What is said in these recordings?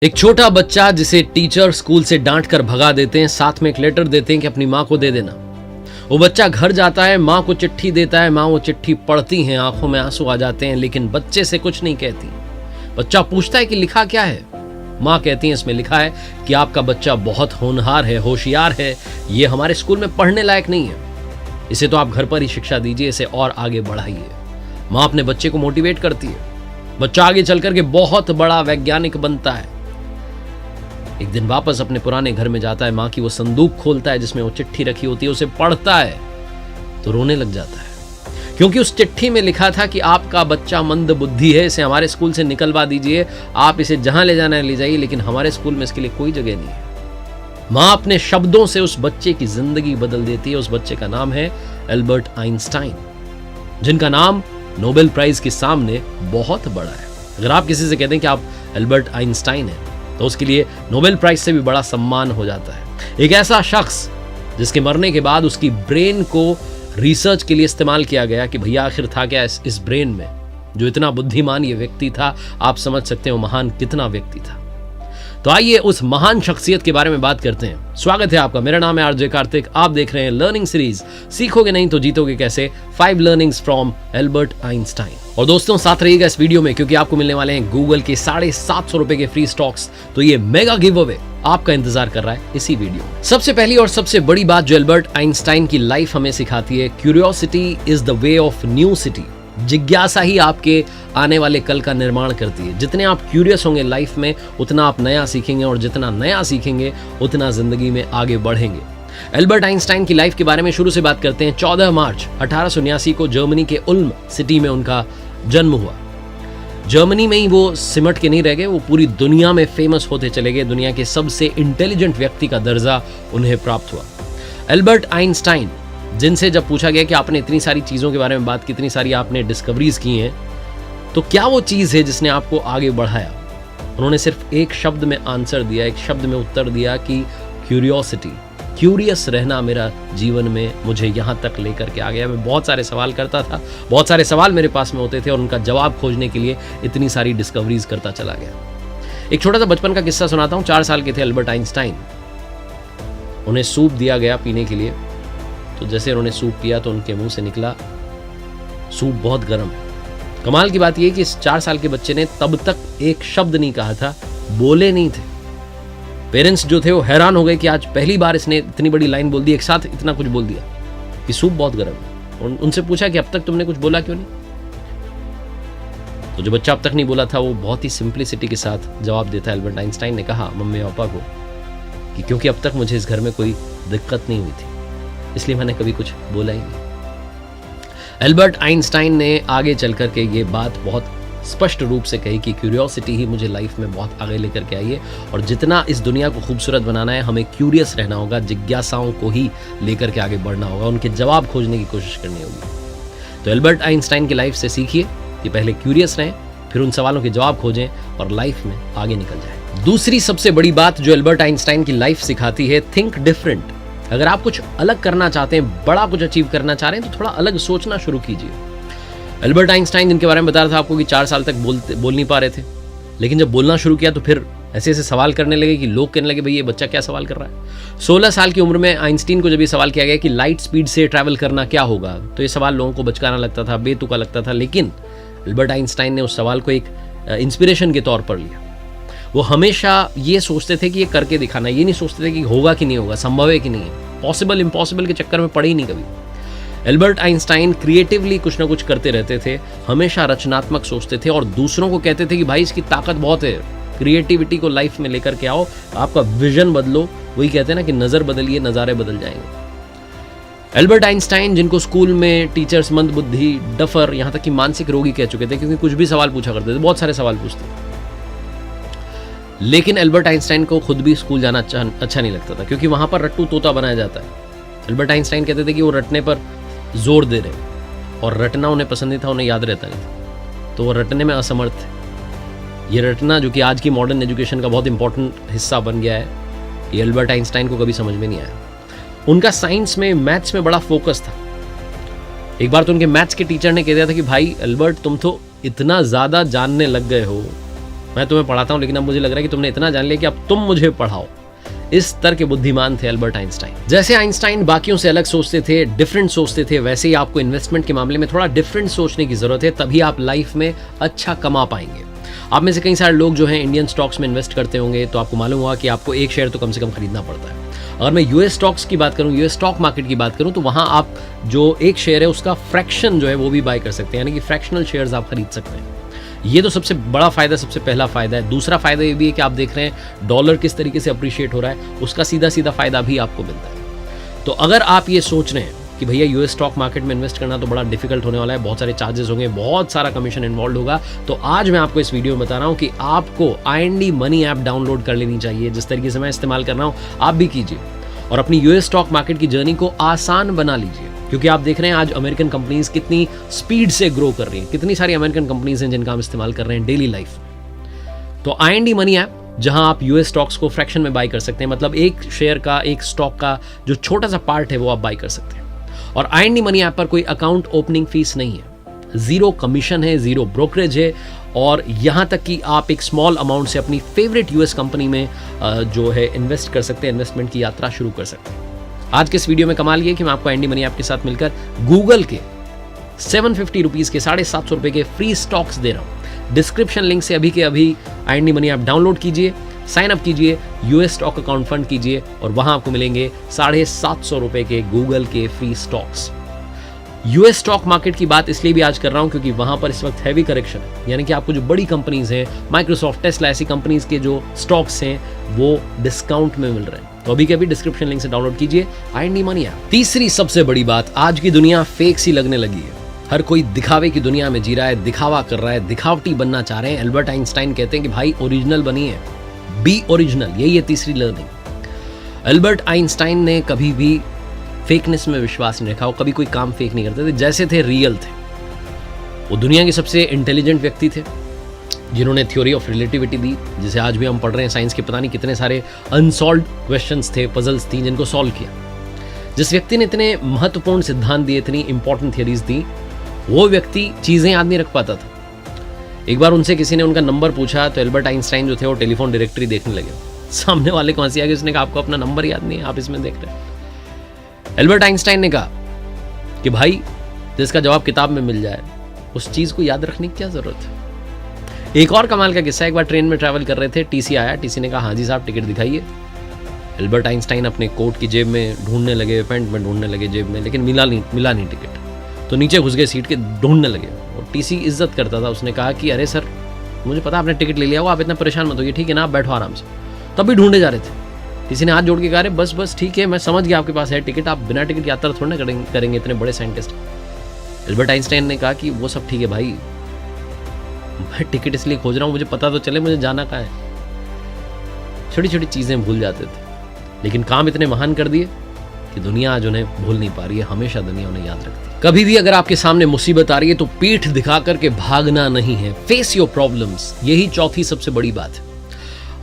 एक छोटा बच्चा जिसे टीचर स्कूल से डांट कर भगा देते हैं, साथ में एक लेटर देते हैं कि अपनी माँ को दे देना। वो बच्चा घर जाता है, माँ को चिट्ठी देता है, माँ वो चिट्ठी पढ़ती हैं, आंखों में आंसू आ जाते हैं, लेकिन बच्चे से कुछ नहीं कहती। बच्चा पूछता है कि लिखा क्या है। माँ कहती है इसमें लिखा है कि आपका बच्चा बहुत होनहार है, होशियार है, ये हमारे स्कूल में पढ़ने लायक नहीं है, इसे तो आप घर पर ही शिक्षा दीजिए, इसे और आगे बढ़ाइए। माँ अपने बच्चे को मोटिवेट करती है, बच्चा आगे चल करके बहुत बड़ा वैज्ञानिक बनता है। एक दिन वापस अपने पुराने घर में जाता है, माँ की वो संदूक खोलता है जिसमें वो चिट्ठी रखी होती है, उसे पढ़ता है तो रोने लग जाता है, क्योंकि उस चिट्ठी में लिखा था कि आपका बच्चा मंद बुद्धि है, इसे हमारे स्कूल से निकलवा दीजिए, आप इसे जहां ले जाना है ले जाइए, लेकिन हमारे स्कूल में इसके लिए कोई जगह नहीं है। माँ अपने शब्दों से उस बच्चे की जिंदगी बदल देती है। उस बच्चे का नाम है एल्बर्ट आइंस्टाइन, जिनका नाम नोबेल प्राइज के सामने बहुत बड़ा है। अगर आप किसी से कहते हैं कि आप एल्बर्ट आइंस्टाइन हैं, तो उसके लिए नोबेल प्राइज से भी बड़ा सम्मान हो जाता है। एक ऐसा शख्स जिसके मरने के बाद उसकी ब्रेन को रिसर्च के लिए इस्तेमाल किया गया कि भैया आखिर था क्या इस ब्रेन में, जो इतना बुद्धिमान ये व्यक्ति था, आप समझ सकते हो महान कितना व्यक्ति था। तो आइए उस महान शख्सियत के बारे में बात करते हैं। स्वागत है आपका, मेरा नाम है आरजे कार्तिक, आप देख रहे हैं लर्निंग सीरीज सीखोगे नहीं तो जीतोगे कैसे, 5 लर्निंग्स फ्रॉम एल्बर्ट आइंस्टाइन। और दोस्तों साथ रहिएगा इस वीडियो में, क्योंकि आपको मिलने वाले हैं गूगल के 750 रुपए के फ्री स्टॉक्स। तो ये मेगा गिव अवे आपका इंतजार कर रहा है इसी वीडियो में। सबसे पहली और सबसे बड़ी बात जो एल्बर्ट आइंस्टाइन की लाइफ हमें सिखाती है, curiosity is the way of new city. जिज्ञासा ही आपके आने वाले कल का निर्माण करती है। जितने आप क्यूरियस होंगे लाइफ में, उतना आप नया सीखेंगे, और जितना नया सीखेंगे उतना जिंदगी में आगे बढ़ेंगे। एल्बर्ट आइंस्टाइन की लाइफ के बारे में शुरू से बात करते हैं। 14 मार्च 1879 को जर्मनी के उल्म सिटी में उनका जन्म हुआ। जर्मनी में ही वो सिमट के नहीं रह गए, वो पूरी दुनिया में फेमस होते चले गए। दुनिया के सबसे इंटेलिजेंट व्यक्ति का दर्जा उन्हें प्राप्त हुआ। एल्बर्ट आइंस्टाइन, जिनसे जब पूछा गया कि आपने इतनी सारी चीज़ों के बारे में बात की, इतनी सारी आपने डिस्कवरीज की हैं, तो क्या वो चीज़ है जिसने आपको आगे बढ़ाया, उन्होंने सिर्फ एक शब्द में आंसर दिया, एक शब्द में उत्तर दिया कि क्यूरियोसिटी। क्यूरियस रहना मेरा जीवन में मुझे यहाँ तक लेकर के आ गया। मैं बहुत सारे सवाल करता था, बहुत सारे सवाल मेरे पास में होते थे, और उनका जवाब खोजने के लिए इतनी सारी डिस्कवरीज करता चला गया। एक छोटा सा बचपन का किस्सा सुनाता हूँ। 4 साल के थे एल्बर्ट आइंस्टाइन, उन्हें सूप दिया गया पीने के लिए। तो जैसे उन्होंने सूप पिया तो उनके मुंह से निकला, सूप बहुत गर्म है। कमाल की बात यह कि इस 4 साल के बच्चे ने तब तक एक शब्द नहीं कहा था, बोले नहीं थे। पेरेंट्स जो थे वो हैरान हो गए कि आज पहली बार इसने इतनी बड़ी लाइन बोल दी, एक साथ इतना कुछ बोल दिया कि सूप बहुत गर्म है। उनसे पूछा कि अब तक तुमने कुछ बोला क्यों नहीं। तो जो बच्चा अब तक नहीं बोला था, वो बहुत ही सिंप्लिसिटी के साथ जवाब देता है। एल्बर्ट आइंस्टाइन ने कहा मम्मी पापा को कि क्योंकि अब तक मुझे इस घर में कोई दिक्कत नहीं हुई थी, इसलिए मैंने कभी कुछ बोला ही नहीं। एल्बर्ट आइंस्टाइन ने आगे चल कर के ये बात बहुत स्पष्ट रूप से कही कि क्यूरियोसिटी ही मुझे लाइफ में बहुत आगे लेकर के आई है, और जितना इस दुनिया को खूबसूरत बनाना है, हमें क्यूरियस रहना होगा, जिज्ञासाओं को ही लेकर के आगे बढ़ना होगा, उनके जवाब खोजने की कोशिश करनी होगी। तो एल्बर्ट आइंस्टाइन की लाइफ से सीखिए कि पहले क्यूरियस रहें, फिर उन सवालों के जवाब खोजें और लाइफ में आगे निकल जाए। दूसरी सबसे बड़ी बात जो एल्बर्ट आइंस्टाइन की लाइफ सिखाती है, थिंक डिफरेंट। अगर आप कुछ अलग करना चाहते हैं, बड़ा कुछ अचीव करना चाह रहे हैं, तो थोड़ा अलग सोचना शुरू कीजिए। एल्बर्ट आइंस्टाइन, जिनके बारे में बता रहा था आपको कि 4 साल तक बोल नहीं पा रहे थे, लेकिन जब बोलना शुरू किया तो फिर ऐसे ऐसे सवाल करने लगे कि लोग कहने लगे भाई ये बच्चा क्या सवाल कर रहा है। 16 साल की उम्र में आइंस्टीन को जब ये सवाल किया गया कि लाइट स्पीड से ट्रैवल करना क्या होगा, तो ये सवाल लोगों को बचकाना लगता था, बेतुका लगता था, लेकिन एल्बर्ट आइंस्टाइन ने उस सवाल को एक इंस्पिरेशन के तौर पर लिया। वो हमेशा ये सोचते थे कि ये करके दिखाना, ये नहीं सोचते थे कि होगा कि नहीं होगा, संभव है कि नहीं है। पॉसिबल इम्पॉसिबल के चक्कर में पड़े ही नहीं कभी। एल्बर्ट आइंस्टाइन क्रिएटिवली कुछ ना कुछ करते रहते थे, हमेशा रचनात्मक सोचते थे, और दूसरों को कहते थे कि भाई इसकी ताकत बहुत है, क्रिएटिविटी को लाइफ में लेकर के आओ, आपका विजन बदलो। वही कहते हैं ना कि नजर बदलिए, नजारे बदल जाएंगे। एल्बर्ट आइंस्टाइन, जिनको स्कूल में टीचर्स मंदबुद्धि, डफर, यहाँ तक कि मानसिक रोगी कह चुके थे, क्योंकि कुछ भी सवाल पूछा करते थे, बहुत सारे सवाल पूछते थे। लेकिन एल्बर्ट आइंस्टाइन को खुद भी स्कूल जाना अच्छा नहीं लगता था, क्योंकि वहां पर रट्टू तोता बनाया जाता है। एल्बर्ट आइंस्टाइन कहते थे कि वो रटने पर जोर दे रहे, और रटना उन्हें पसंद नहीं था, उन्हें याद रहता नहीं था, तो वो रटने में असमर्थ थे। ये रटना, जो कि आज की मॉडर्न एजुकेशन का बहुत इंपॉर्टेंट हिस्सा बन गया है, ये एल्बर्ट आइंस्टाइन को कभी समझ में नहीं आया। उनका साइंस में, मैथ्स में बड़ा फोकस था। एक बार तो उनके मैथ्स के टीचर ने कह दिया था कि भाई एल्बर्ट, तुम तो इतना ज़्यादा जानने लग गए हो मैं तुम्हें पढ़ाता हूँ लेकिन अब मुझे लग रहा है कि तुमने इतना जान लिया कि अब तुम मुझे पढ़ाओ। इस तरह के बुद्धिमान थे अल्बर्ट आइंस्टाइन। जैसे आइंस्टाइन बाकियों से अलग सोचते थे, डिफरेंट सोचते थे, वैसे ही आपको इन्वेस्टमेंट के मामले में थोड़ा डिफरेंट सोचने की जरूरत है, तभी आप लाइफ में अच्छा कमा पाएंगे। आप में से कई सारे लोग जो हैं इंडियन स्टॉक्स में इन्वेस्ट करते होंगे, तो आपको मालूम हुआ कि आपको एक शेयर तो कम से कम खरीदना पड़ता है। अगर मैं यूएस स्टॉक्स की बात करूं, यूएस स्टॉक मार्केट की बात करूं, तो वहां आप जो एक शेयर है उसका फ्रैक्शन जो है वो भी बाय कर सकते हैं, यानी कि फ्रैक्शनल शेयर्स आप खरीद सकते हैं। ये तो सबसे बड़ा फायदा, सबसे पहला फायदा है। दूसरा फायदा ये भी है कि आप देख रहे हैं डॉलर किस तरीके से अप्रिशिएट हो रहा है, उसका सीधा सीधा फायदा भी आपको मिलता है। तो अगर आप ये सोच रहे हैं कि भैया यूएस स्टॉक मार्केट में इन्वेस्ट करना तो बड़ा डिफिकल्ट होने वाला है, बहुत सारे चार्जेस होंगे, बहुत सारा कमीशन इन्वॉल्व होगा, तो आज मैं आपको इस वीडियो में बता रहा हूं कि आपको IND मनी ऐप डाउनलोड कर लेनी चाहिए। जिस तरीके से मैं इस्तेमाल कर रहा हूं आप भी कीजिए और अपनी यूएस स्टॉक मार्केट की जर्नी को आसान बना लीजिए। क्योंकि आप देख रहे हैं आज अमेरिकन कंपनीज कितनी स्पीड से ग्रो कर रही हैं, कितनी सारी अमेरिकन कंपनीज हैं जिनका हम इस्तेमाल कर रहे हैं डेली लाइफ। तो IND मनी ऐप, जहां आप यूएस स्टॉक्स को फ्रैक्शन में बाय कर सकते हैं, मतलब एक शेयर का, एक स्टॉक का जो छोटा सा पार्ट है वो आप बाय कर सकते हैं। और IND मनी ऐप पर कोई अकाउंट ओपनिंग फीस नहीं है, जीरो कमीशन है, जीरो ब्रोकरेज है, और यहां तक कि आप एक स्मॉल अमाउंट से अपनी फेवरेट यूएस कंपनी में जो है इन्वेस्ट कर सकते हैं, इन्वेस्टमेंट की यात्रा शुरू कर सकते हैं। आज के इस वीडियो में कमाल ये कि मैं आपको IND मनी ऐप के साथ मिलकर गूगल के 750 रुपीज़ के 750 रुपये के फ्री स्टॉक्स दे रहा हूँ। डिस्क्रिप्शन लिंक से अभी के अभी IND मनी ऐप डाउनलोड कीजिए, साइन अप कीजिए, यूएस स्टॉक अकाउंट फंड कीजिए और वहां आपको मिलेंगे 750 रुपये के गूगल के free stocks. US stock market की बात इसलिए भी आज कर रहा हूं क्योंकि वहां पर इस वक्त हैवी करेक्शन है, यानी कि आपको जो बड़ी कंपनीज हैं, माइक्रोसॉफ्ट, टेस्ला, ऐसी कंपनीज के जो स्टॉक्स हैं वो डिस्काउंट में मिल रहे हैं। तो अभी के अभी डिस्क्रिप्शन लिंक से डाउनलोड कीजिए IND मनी ऐप। तीसरी सबसे बड़ी बात, आज की दुनिया फेक सी लगने लगी है। हर कोई दिखावे की दुनिया में जी रहा है, दिखावा कर रहा है, दिखावटी बनना चाह रहे हैं। अल्बर्ट आइंस्टाइन कहते हैं कि भाई ओरिजिनल बनिए, बी ओरिजिनल। यही है तीसरी लर्निंग। अल्बर्ट आइंस्टाइन ने कभी भी फेकनेस में विश्वास नहीं रखा, वो कभी कोई काम फेक नहीं करते थे, जैसे थे रियल थे। वो दुनिया के सबसे इंटेलिजेंट व्यक्ति थे जिन्होंने थ्योरी ऑफ रिलेटिविटी दी, जिसे आज भी हम पढ़ रहे हैं। साइंस के पता नहीं कितने सारे अनसॉल्व्ड क्वेश्चंस थे, पजल्स थी, जिनको सॉल्व किया। जिस व्यक्ति ने इतने महत्वपूर्ण सिद्धांत दिए, इतनी इंपॉर्टेंट थियरीज दी, वो व्यक्ति चीजें याद नहीं रख पाता था। एक बार उनसे किसी ने उनका नंबर पूछा तो अल्बर्ट आइंस्टाइन जो थे वो टेलीफोन डायरेक्टरी देखने लगे। सामने वाले को हंसी आ गई, उसने कहा आपको अपना नंबर याद नहीं है, आप इसमें देख रहे हैं। अल्बर्ट आइंस्टाइन ने कहा कि भाई जिसका जवाब किताब में मिल जाए उस चीज को याद रखने की क्या जरूरत है। एक और कमाल का किस्सा, एक बार ट्रेन में ट्रैवल कर रहे थे, टीसी आया, टीसी ने कहा हाँ जी साहब टिकट दिखाइए। अल्बर्ट आइंस्टाइन अपने कोट की जेब में ढूंढने लगे, पैंट में ढूंढने लगे जेब में, लेकिन मिला नहीं टिकट। तो नीचे घुस गए सीट के, ढूंढने लगे। और टीसी इज्जत करता था, उसने कहा कि अरे सर मुझे पता आपने टिकट ले लिया हो, आप इतना परेशान मत होइए, ठीक है ना, आप बैठो आराम से। तब भी ढूंढे जा रहे थे। टीसी ने हाथ जोड़ के कहा अरे बस ठीक है, मैं समझ गया आपके पास है टिकट, आप बिना टिकट यात्रा थोड़ा ना करेंगे, इतने बड़े साइंटिस्ट। अल्बर्ट आइंस्टाइन ने कहा कि वो सब ठीक है भाई, मैं टिकट इसलिए खोज रहा हूँ मुझे पता तो चले मुझे जाना कहाँ है। छोटी छोटी चीजें भूल जाते थे, लेकिन काम इतने महान कर दिए कि दुनिया आज उन्हें भूल नहीं पा रही है, हमेशा दुनिया उन्हें याद रखती है। कभी भी अगर आपके सामने मुसीबत आ रही है तो पीठ दिखा करके भागना नहीं है, फेस योर प्रॉब्लम्स। यही चौथी सबसे बड़ी बात है।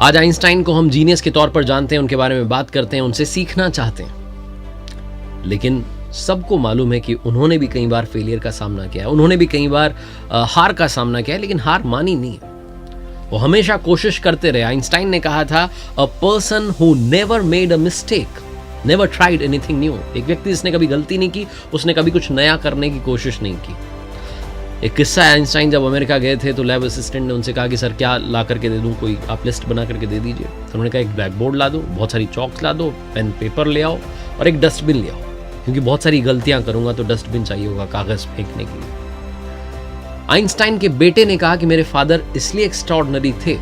आज आइंस्टाइन को हम जीनियस के तौर पर जानते हैं, उनके बारे में बात करते हैं, उनसे सीखना चाहते हैं, लेकिन सबको मालूम है कि उन्होंने भी कई बार फेलियर का सामना किया है, उन्होंने भी कई बार हार का सामना किया है, लेकिन हार मानी नहीं। वो हमेशा कोशिश करते रहे। आइंस्टाइन ने कहा था a person who never made a mistake never tried anything new. एक व्यक्ति जिसने कभी गलती नहीं की, उसने कभी कुछ नया करने की कोशिश नहीं की। एक किस्सा है, आइंस्टाइन जब अमेरिका गए थे तो लैब असिस्टेंट ने उनसे कहा कि सर क्या ला करके दे दूं, कोई आप लिस्ट बना करके दे दीजिए। तो उन्होंने कहा एक ब्लैक बोर्ड ला दो, बहुत सारी चॉक्स ला दो, पेन पेपर ले आओ और एक डस्टबिन ले आओ, क्योंकि बहुत सारी गलतियां करूंगा तो डस्टबिन चाहिए होगा कागज फेंकने के लिए। आइंस्टाइन के बेटे ने कहा कि मेरे फादर इसलिए एक्स्ट्राऑर्डिनरी थे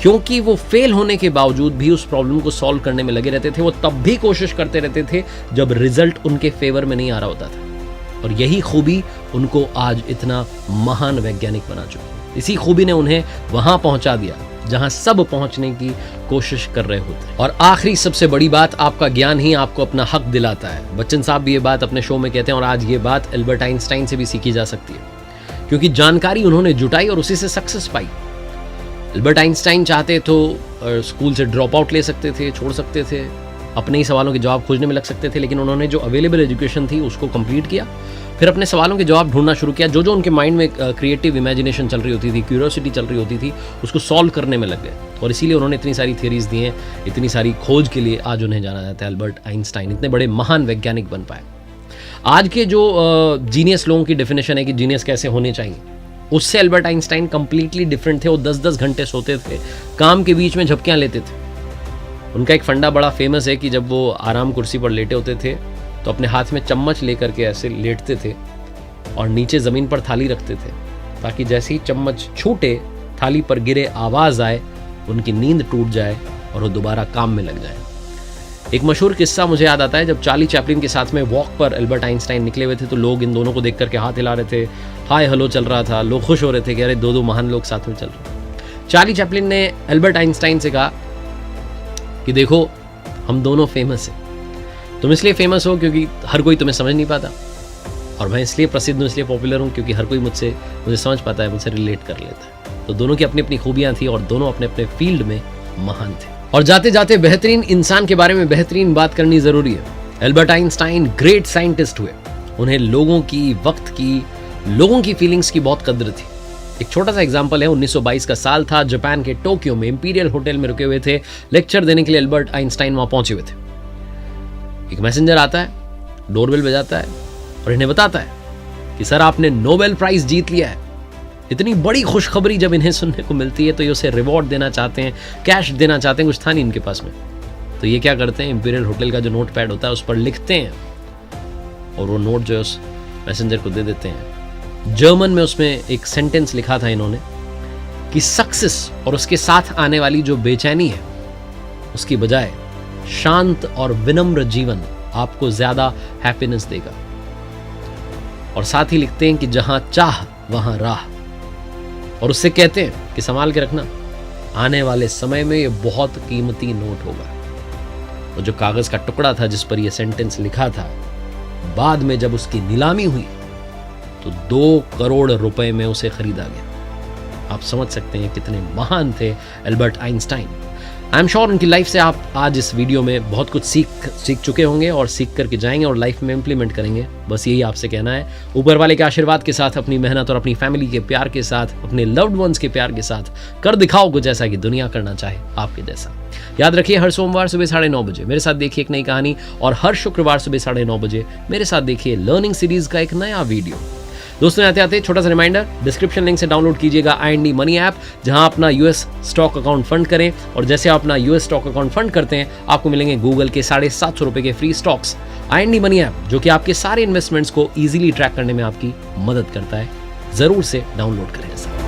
क्योंकि वो फेल होने के बावजूद भी उस प्रॉब्लम को सॉल्व करने में लगे रहते थे। वो तब भी कोशिश करते रहते थे जब रिजल्ट उनके फेवर में नहीं आ रहा होता था, और यही खूबी उनको आज इतना महान वैज्ञानिक बना चुकी। इसी खूबी ने उन्हें वहां पहुंचा दिया जहां सब पहुंचने की कोशिश कर रहे होते हैं। और आखिरी सबसे बड़ी बात, आपका ज्ञान ही आपको अपना हक दिलाता है। बच्चन साहब भी ये बात अपने शो में कहते हैं, और आज ये बात अल्बर्ट आइंस्टाइन से भी सीखी जा सकती है, क्योंकि जानकारी उन्होंने जुटाई और उसी से सक्सेस पाई। अल्बर्ट आइंस्टाइन चाहते तो स्कूल से ड्रॉप आउट ले सकते थे, छोड़ सकते थे, अपने ही सवालों के जवाब खोजने में लग सकते थे, लेकिन उन्होंने जो अवेलेबल एजुकेशन थी उसको कंप्लीट किया, फिर अपने सवालों के जवाब ढूंढना शुरू किया। जो जो उनके माइंड में क्रिएटिव इमेजिनेशन चल रही होती थी, क्यूरियोसिटी चल रही होती थी, उसको सॉल्व करने में लग गए। और इसीलिए उन्होंने इतनी सारी थियरीज दी हैं, इतनी सारी खोज के लिए आज उन्हें जाना जाता है एल्बर्ट आइंस्टाइन। इतने बड़े महान वैज्ञानिक बन पाए। आज के जो जीनियस लोगों की डेफिनेशन है कि जीनियस कैसे होने चाहिए, उससे एल्बर्ट आइंस्टाइन कंप्लीटली डिफरेंट थे। वो 10-10 घंटे सोते थे, काम के बीच में झपकियां लेते थे। उनका एक फंडा बड़ा फेमस है कि जब वो आराम कुर्सी पर लेटे होते थे तो अपने हाथ में चम्मच लेकर के ऐसे लेटते थे और नीचे ज़मीन पर थाली रखते थे, ताकि जैसे ही चम्मच छूटे, थाली पर गिरे, आवाज़ आए, उनकी नींद टूट जाए और वो दोबारा काम में लग जाए। एक मशहूर किस्सा मुझे याद आता है, जब चार्ली चैपलिन के साथ में वॉक पर एल्बर्ट आइंस्टाइन निकले हुए थे तो लोग इन दोनों को देख करके हाथ हिला रहे थे, हाय हेलो चल रहा था, लोग खुश हो रहे थे कि अरे दो महान लोग साथ में चल रहे। चार्ली चैपलिन ने एल्बर्ट आइंस्टाइन से कहा कि देखो, हम दोनों फेमस हैं। तुम इसलिए फेमस हो क्योंकि हर कोई तुम्हें समझ नहीं पाता, और मैं इसलिए प्रसिद्ध हूँ, इसलिए पॉपुलर हूँ क्योंकि हर कोई मुझे समझ पाता है, मुझसे रिलेट कर लेता है। तो दोनों की अपनी अपनी खूबियाँ थी और दोनों अपने अपने फील्ड में महान थे। और जाते जाते बेहतरीन इंसान के बारे में बेहतरीन बात करनी ज़रूरी है। एल्बर्ट आइंस्टाइन ग्रेट साइंटिस्ट हुए। उन्हें लोगों की, वक्त की, लोगों की फीलिंग्स की बहुत कद्र थी। एक छोटा सा एग्जाम्पल है, 1922 का साल था, जापान के टोक्यो में इंपीरियल होटल में रुके हुए थे, लेक्चर देने के लिए एल्बर्ट आइंस्टाइन वहाँ पहुंचे हुए थे। एक मैसेंजर आता है, डोरबेल बजाता है और इन्हें बताता है कि सर आपने नोबेल प्राइज जीत लिया है। इतनी बड़ी खुशखबरी जब इन्हें सुनने को मिलती है तो ये उसे रिवॉर्ड देना चाहते हैं, कैश देना चाहते हैं, कुछ था नहीं इनके पास में। तो ये क्या करते हैं, इंपीरियल होटल का जो नोट पैड होता है उस पर लिखते हैं और वो नोट जो है उस मैसेंजर को दे देते हैं। जर्मन में उसमें एक सेंटेंस लिखा था इन्होंने कि सक्सेस और उसके साथ आने वाली जो बेचैनी है, उसकी बजाय शांत और विनम्र जीवन आपको ज्यादा हैप्पीनेस देगा। और साथ ही लिखते हैं कि जहां चाह वहां राह, और उससे कहते हैं कि संभाल के रखना, आने वाले समय में ये बहुत कीमती नोट होगा। और जो कागज का टुकड़ा था जिस पर यह सेंटेंस लिखा था, बाद में जब उसकी नीलामी हुई तो 2 करोड़ रुपए में उसे खरीदा गया। आप समझ सकते हैं कितने महान थे Albert Einstein. I am sure उनकी लाइफ से आप आज इस वीडियो में बहुत कुछ सीख चुके होंगे और सीख करके जाएंगे और लाइफ में इंप्लीमेंट करेंगे। बस यही आपसे कहना है, ऊपर वाले के आशीर्वाद के साथ, अपनी मेहनत और अपनी फैमिली के प्यार के साथ, अपने लव्ड वंस के प्यार के साथ कर दिखाओ कुछ ऐसा कि दुनिया करना चाहे आपके जैसा। याद रखिए, हर सोमवार सुबह 9:30 बजे मेरे साथ देखिए एक नई कहानी, और हर शुक्रवार सुबह 9:30 बजे मेरे साथ देखिए लर्निंग सीरीज का एक नया वीडियो। दोस्तों, आते आते छोटा सा रिमाइंडर, डिस्क्रिप्शन लिंक से डाउनलोड कीजिएगा I&D मनी ऐप, जहां अपना US स्टॉक अकाउंट फंड करें। और जैसे आप अपना US स्टॉक अकाउंट फंड करते हैं, आपको मिलेंगे गूगल के 750 रुपए के free stocks. I&D money app जो कि आपके सारे इन्वेस्टमेंट्स को इजीली ट्रैक करने में आपकी मदद करता है। जरूर से डाउनलोड करें।